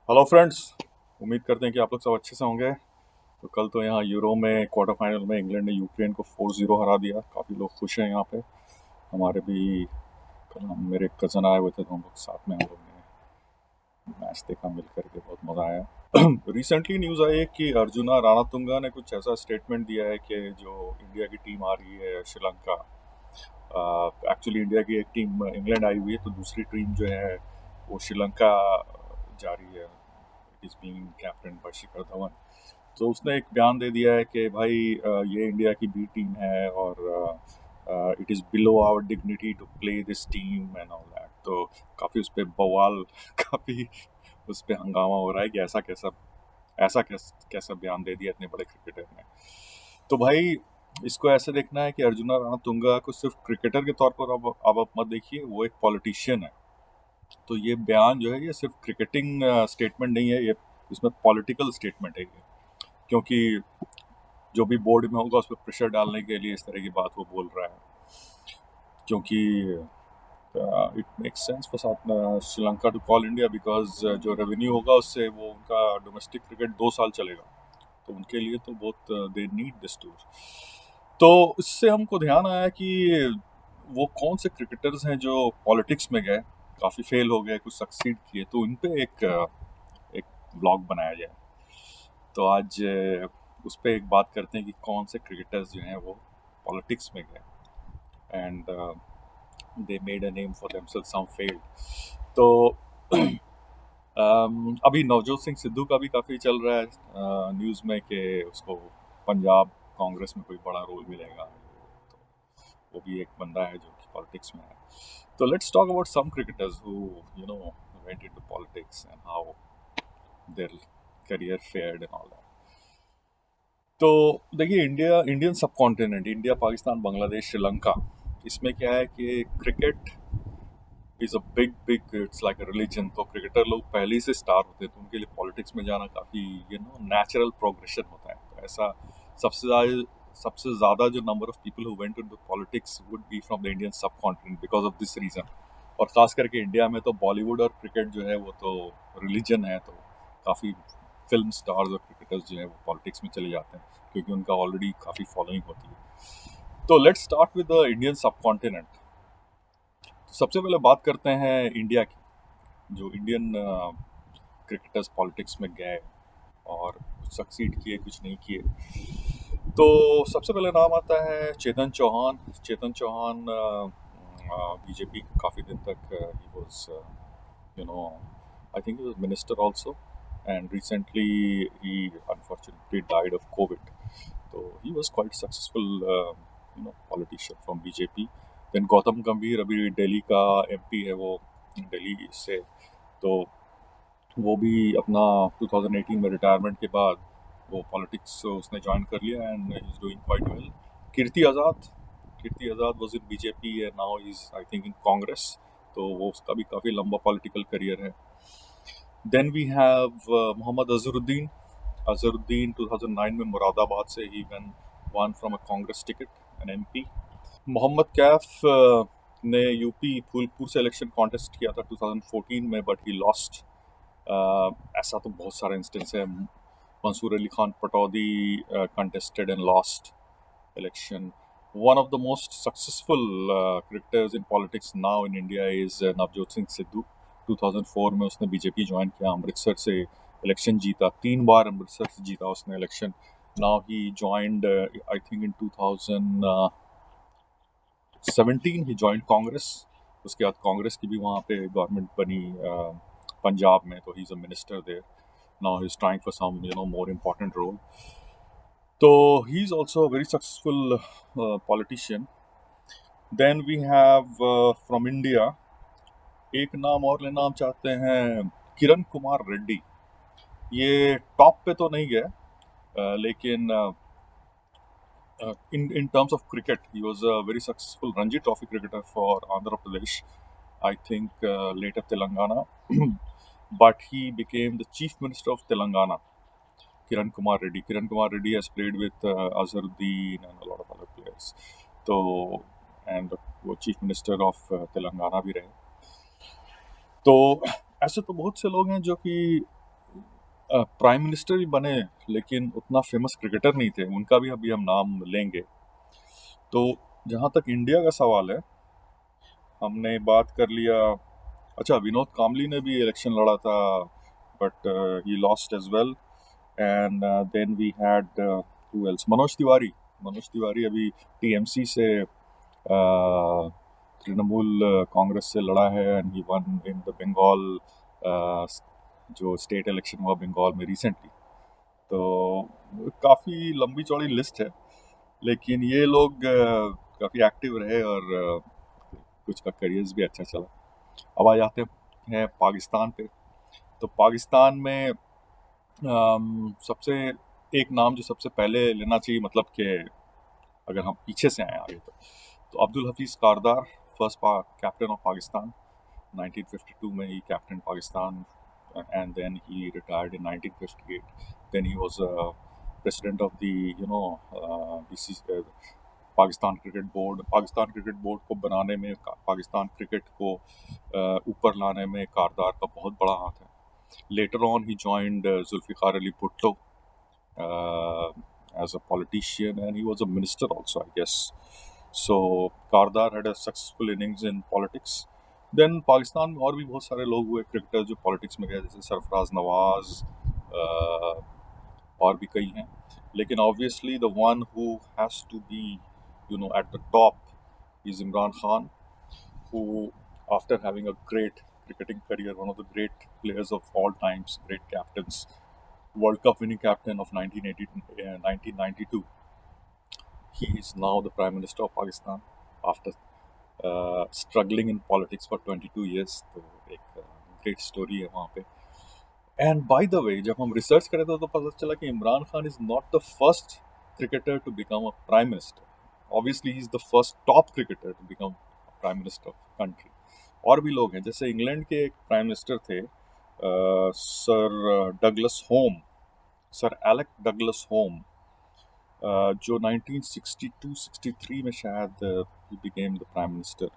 Hello friends. उम्मीद करते हैं कि आप लोग सब अच्छे से होंगे। तो कल तो यहाँ यूरो में क्वार्टर फाइनल में इंग्लैंड ने यूक्रेन को 4-0 हरा दिया। काफ़ी लोग खुश हैं यहाँ पे। हमारे भी कल मेरे कज़न आए हुए थे तो हम लोग साथ में हम लोग ने मैच देखा मिल करके, बहुत मज़ा आया। रिसेंटली न्यूज़ आई है कि अर्जुना राणातुंगा ने कुछ ऐसा स्टेटमेंट दिया है कि जो इंडिया की टीम आ रही है श्रीलंका, एक्चुअली इंडिया की एक टीम इंग्लैंड आई हुई है तो दूसरी टीम जो है वो श्रीलंका जा रही है। It is being captain by Shikhar Dhawan. तो उसने एक बयान दे दिया है कि भाई ये इंडिया की बी टीम है और it is below our dignity to play this team and all that. तो काफ़ी उस पर बवाल काफ़ी उस पर हंगामा हो रहा है कि ऐसा कैसा बयान दे दिया इतने बड़े क्रिकेटर ने। तो भाई इसको ऐसे देखना है कि अर्जुना रणतुंगा को सिर्फ क्रिकेटर के तौर पर अब आप मत देखिए, वो एक पॉलिटिशियन है। तो ये बयान जो है ये सिर्फ क्रिकेटिंग स्टेटमेंट नहीं है, ये इसमें पॉलिटिकल स्टेटमेंट है ये। क्योंकि जो भी बोर्ड में होगा उस पर प्रेशर डालने के लिए इस तरह की बात वो बोल रहा है। क्योंकि it makes sense for south Sri Lanka to call India because जो रेवेन्यू होगा उससे वो उनका डोमेस्टिक क्रिकेट 2 साल चलेगा। तो उनके लिए तो बहुत दे नीड दिस टूर। तो इससे हमको ध्यान आया कि वो कौन से क्रिकेटर्स हैं जो पॉलिटिक्स में गए, काफ़ी फेल हो गए, कुछ सक्सीड किए, तो इन पे एक ब्लॉग बनाया जाए। तो आज उस पर एक बात करते हैं कि कौन से क्रिकेटर्स जो हैं वो पॉलिटिक्स में गए and they made a name for themselves, some failed. तो अभी नवजोत सिंह सिद्धू का भी काफ़ी चल रहा है न्यूज़ में कि उसको पंजाब कांग्रेस में कोई बड़ा रोल मिलेगा। तो वो भी एक बंदा है जो कि पॉलिटिक्स में है। तो let's talk about some cricketers who you know went into politics and how their career fared and all that. तो देखिए Indian subcontinent, India, Pakistan, Bangladesh, Sri Lanka, इसमें क्या है कि cricket is a big big, it's like a religion. तो cricketer लोग पहले ही से स्टार होते हैं तो उनके लिए पॉलिटिक्स में जाना काफ़ी नेचुरल प्रोग्रेशन होता है। तो ऐसा सबसे ज़्यादा जो number of people who went into politics would be from the Indian subcontinent because of this reason. और ख़ास करके इंडिया में तो बॉलीवुड और क्रिकेट जो है वो तो रिलीजन है। तो काफ़ी फिल्म स्टार्स और क्रिकेटर्स जो है वो पॉलिटिक्स में चले जाते हैं क्योंकि उनका ऑलरेडी काफ़ी फॉलोइंग होती है। तो let's start with the Indian सब कॉन्टिनेंट। तो सबसे पहले बात करते हैं इंडिया की। जो इंडियन क्रिकेटर्स पॉलिटिक्स में गए और कुछ सक्सीड किए, कुछ नहीं किए। तो सबसे पहले नाम आता है चेतन चौहान। चेतन चौहान बीजेपी काफ़ी दिन तक he was you know I think he was minister also and recently he unfortunately died of COVID. तो he was quite successful politician from BJP. Then Gautam Gambhir अभी दिल्ली का एमपी है, वो दिल्ली से। तो वो भी अपना 2018 में रिटायरमेंट के बाद वो पॉलिटिक्स उसने ज्वाइन कर लिया and he is doing quite well. Kirti Azad was in BJP and now he is I think in Congress. तो वो उसका भी काफ़ी लंबा पॉलिटिकल करियर है। Then we have Mohammad Azharuddin. Azharuddin 2009 में मुरादाबाद से ही won from a Congress ticket an MP. Mohammad Kaif ने यूपी फूलपुर से इलेक्शन कॉन्टेस्ट किया था 2014 में बट ही लॉस्ट। ऐसा तो बहुत सारे इंस्टेंस है। Mansoor Ali Khan Pataudi contested and lost election. One of the most successful cricketers in politics now in India is Navjot Singh Sidhu. 2004 में उसने बीजेपी ज्वाइन किया, अमृतसर से इलेक्शन जीता, 3 बार अमृतसर से जीता उसने election. Now he joined I think in 2017 he joined Congress. उसके बाद कांग्रेस की भी वहाँ पे गवर्नमेंट बनी पंजाब में, तो he is a minister there. Now he's trying for some more important role. So he's also a very successful politician. Then we have from India, एक नाम और लेना हम चाहते हैं, किरण कुमार रेड्डी। ये टॉप पे तो नहीं गए लेकिन in terms of cricket he was a very successful Ranji Trophy cricketer for Andhra Pradesh, I think later Telangana. But he became the chief minister of Telangana, Kiran Kumar Reddy. Kiran Kumar Reddy has played with Azharuddin and a lot of other players. तो and वो chief minister of Telangana भी रहे। तो ऐसे तो बहुत से लोग हैं जो कि प्राइम मिनिस्टर भी बने लेकिन उतना फेमस क्रिकेटर नहीं थे, उनका भी अभी हम नाम लेंगे। तो जहाँ तक इंडिया का सवाल है, हमने बात कर लिया। अच्छा, विनोद कामली ने भी इलेक्शन लड़ा था, but he lost as well. And then we had who else, Manoj Tiwari अभी टीएमसी से तृणमूल कांग्रेस से लड़ा है, and he won in the Bengal, जो स्टेट इलेक्शन हुआ बंगाल में रिसेंटली। तो काफ़ी लंबी चौड़ी लिस्ट है, लेकिन ये लोग काफ़ी एक्टिव रहे और कुछ का करियर्स भी अच्छा चला। अब आ जाते हैं पाकिस्तान पे। तो पाकिस्तान में सबसे एक नाम जो सबसे पहले लेना चाहिए, मतलब कि अगर हम पीछे से आए आगे, तो Abdul Hafeez Kardar, first captain of Pakistan. 1952 में ही captain Pakistan, and then he retired in 1958. Then he was president of the BCC, Pakistan cricket board. Pakistan cricket board को बनाने में, पाकिस्तान क्रिकेट को ऊपर लाने में कारदार का बहुत बड़ा हाथ है। Later on, he joined Zulfikar Ali Bhutto as a politician, and he was a minister also, I guess. So Kardar had a successful innings in politics. Then Pakistan में और भी बहुत सारे लोग हुए क्रिकेटर जो पॉलिटिक्स में गए, जैसे सरफराज नवाज, और भी कई हैं। लेकिन obviously the one who has to be at the top is Imran Khan, who, after having a great cricketing career, one of the great players of all times, great captains, World Cup winning captain of 1992, he is now the Prime Minister of Pakistan after struggling in politics for 22 years. तो एक great story है वहाँ पे। And by the way, जब हम research करें तो पता चला कि Imran Khan is not the first cricketer to become a prime minister. Obviously he is the first top cricketer to become prime minister of country. और भी लोग हैं, जैसे इंग्लैंड के एक प्राइम मिनिस्टर थे, sir Douglas Home, sir Alec Douglas Home, जो 1962-63 में शायद he became the prime minister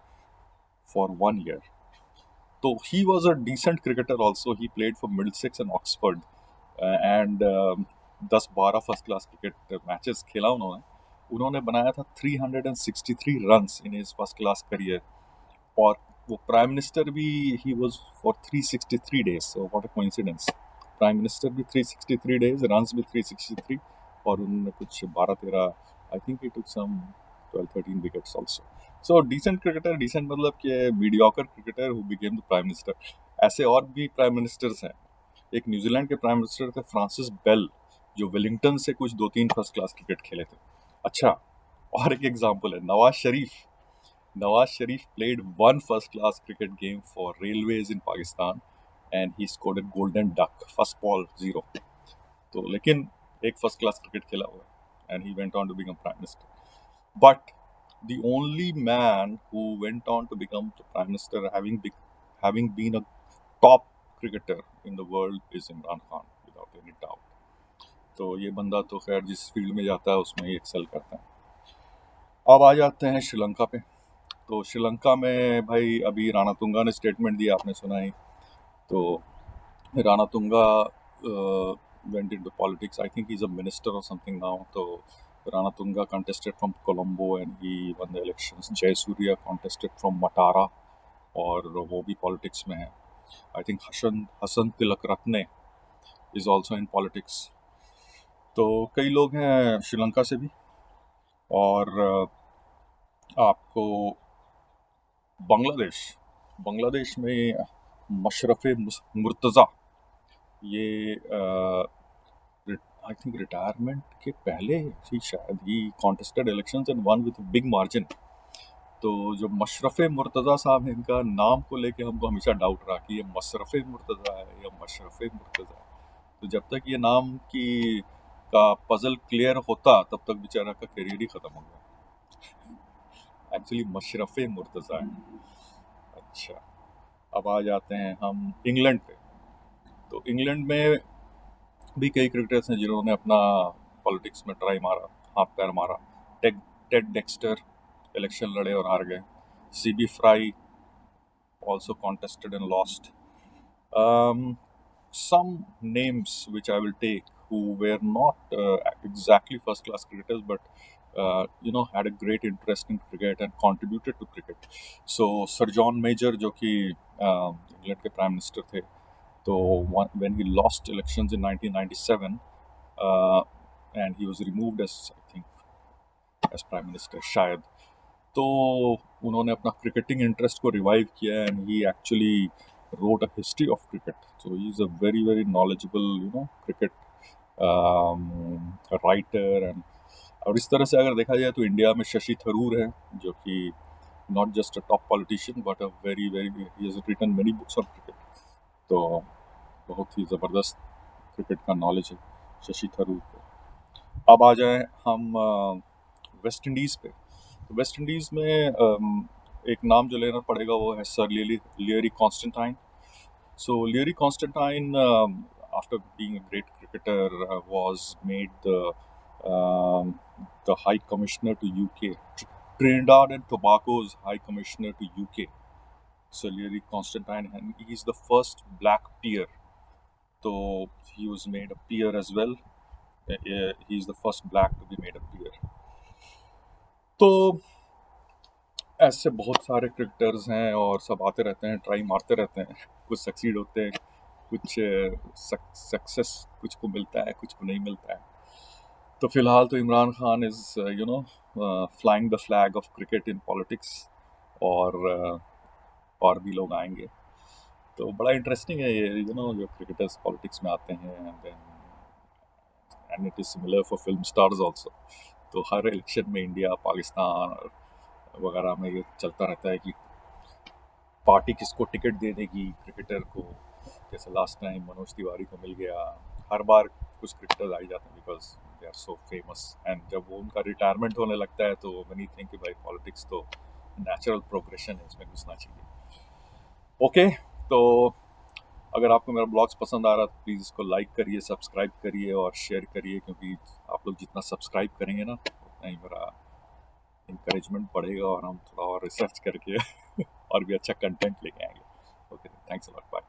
for 1 year. So he was a decent cricketer also. He played for Middlesex and Oxford, and 10-12 first class cricket matches खेला उन्होंने। उन्होंने बनाया था 363 runs in his first class career, और वो prime minister भी he was for 363 days. So what a coincidence, prime minister भी 363 days, runs भी 363, और उन्होंने कुछ 12-13, I think he took some 12-13 wickets also. So decent cricketer, decent मतलब कि mediocre cricketer who became the prime minister. ऐसे और भी प्राइम मिनिस्टर्स हैं। एक न्यूजीलैंड के प्राइम मिनिस्टर थे फ्रांसिस बेल, जो वेलिंगटन से कुछ 2-3 फर्स्ट क्लास क्रिकेट खेले थे। अच्छा, और एक एग्जांपल है Nawaz Sharif. Nawaz Sharif played one first class cricket game for Railways in Pakistan, and he scored a golden duck, first ball 0। तो लेकिन एक फर्स्ट क्लास क्रिकेट खेला हुआ है, and he went on to become prime minister. But the only man who went on to become the prime minister, having been a top cricketer in the world, is Imran Khan, without any doubt. तो ये बंदा तो खैर जिस field में जाता है उसमें ही एक्सेल करता है। अब आ जाते हैं श्रीलंका पे। तो श्रीलंका में भाई अभी राणा तुंगा ने स्टेटमेंट दिया, आपने सुना ही। तो Rana Tunga went into politics. I think he's a minister or something now. तो Rana Tunga contested from Colombo and he won the elections. Jayasuriya contested from Matara और वो भी पॉलिटिक्स में है। I think Hasan Tilak रत्ने is also in politics. तो कई लोग हैं श्रीलंका से भी। और आपको बांग्लादेश में मशरफ मुर्तज़ा, ये आई थिंक रिटायरमेंट के पहले ही शायद ही contested elections and won with big margin. तो जो मशरफ मुर्तज़ा साहब हैं, इनका नाम को लेके हमको हमेशा डाउट रहा कि ये मशरफ मुर्तज़ा है या मशरफ मुर्तज़ा है। तो जब तक ये नाम की का पजल क्लियर होता तब तक बेचारा का करियर ही ख़त्म हो गया। एक्चुअली मशरफ मुर्तज़ा है। अच्छा, अब आ जाते हैं हम इंग्लैंड पे। तो इंग्लैंड में भी कई क्रिकेटर्स हैं जिन्होंने अपना पॉलिटिक्स में ट्राई मारा, हाथ पैर मारा। टेड डेक्स्टर इलेक्शन लड़े और हार गए। CB fry also contested and lost. some names which I will take who were not exactly first class cricketers, but had a great interest in cricket and contributed to cricket. So Sir John Major, जो कि England के prime minister थे, तो when he lost elections in 1997, and he was removed as, I think, as prime minister शायद, तो उन्होंने अपना cricketing interest को रिवाइव किया and he actually wrote a history of cricket. So he's a very, very knowledgeable, cricket writer. And और इस तरह से अगर देखा जाए तो इंडिया में शशि थरूर है, जो कि not just a top politician but a very very he has written many books on cricket. तो बहुत ही ज़बरदस्त क्रिकेट का नॉलेज है शशि थरूर को. अब आ जाए हम वेस्ट इंडीज़ पे. तो वेस्ट इंडीज़ में एक नाम जो लेना पड़ेगा वो है sir Leary Constantine. So Leary Constantine, after being a great cricketer, was made the High Commissioner to UK, Trinidad and Tobago's High Commissioner to UK. So Leary Constantine, and he's the first black peer. So he was made a peer as well. He's the first black to be made a peer. तो ऐसे बहुत सारे cricketers हैं और सब आते रहते हैं, ट्राई मारते रहते हैं, कुछ सक्सीड होते हैं, कुछ सक्सेस कुछ को मिलता है, कुछ को नहीं मिलता है. तो फिलहाल तो Imran Khan is flying the flag of cricket in politics, और भी लोग आएंगे. तो बड़ा इंटरेस्टिंग है ये, जो क्रिकेटर्स पॉलिटिक्स में आते हैं. And it is similar for film stars also. तो हर इलेक्शन में इंडिया, पाकिस्तान वगैरह में ये चलता रहता है कि पार्टी किसको टिकट दे देगी क्रिकेटर को. जैसे लास्ट टाइम मनोज तिवारी को मिल गया. हर बार कुछ क्रिकेटर्स आ ही जाते हैं because they are so famous. And जब वो उनका रिटायरमेंट होने लगता है तो मैनी थिंक कि भाई पॉलिटिक्स तो नेचुरल प्रोग्रेशन है, इसमें घुसना चाहिए. ओके, तो अगर आपको मेरा ब्लॉग्स पसंद आ रहा है तो प्लीज़ इसको लाइक करिए, सब्सक्राइब करिए और शेयर करिए, क्योंकि आप लोग जितना सब्सक्राइब करेंगे ना उतना ही मेरा इंकरेजमेंट बढ़ेगा और हम थोड़ा और रिसर्च करके और भी अच्छा कंटेंट लेके आएंगे. Okay, thanks a lot, bye.